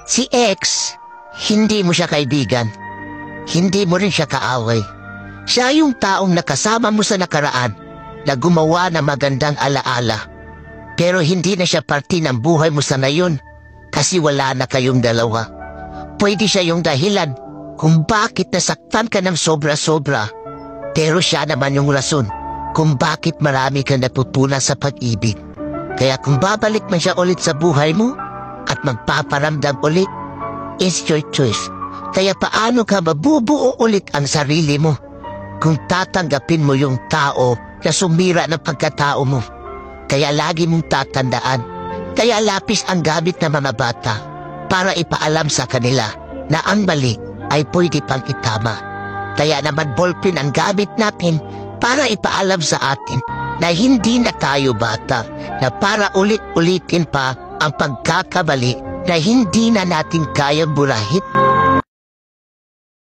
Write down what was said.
Si X, hindi mo siya kaibigan. Hindi mo rin siya kaaway. Siya yung taong nakasama mo sa nakaraan na gumawa ng magandang alaala. Pero hindi na siya parte ng buhay mo sa ngayon kasi wala na kayong dalawa. Pwede siya yung dahilan kung bakit nasaktan ka ng sobra-sobra. Pero siya naman yung rason kung bakit marami kang natutunan sa pag-ibig. Kaya kung babalik man siya ulit sa buhay mo at magpaparamdam ulit, it's your choice. Kaya paano ka mabubuo ulit ang sarili mo kung tatanggapin mo yung tao na sumira ng pagkatao mo? Kaya lagi mong tatandaan, kaya lapis ang gamit ng mga bata para ipaalam sa kanila na ang mali ay pwede pang itama. Kaya naman ballpen ang gamit natin para ipaalam sa atin na hindi na tayo bata, na para ulit-ulitin pa ang pagkakamali na hindi na natin kayang burahin.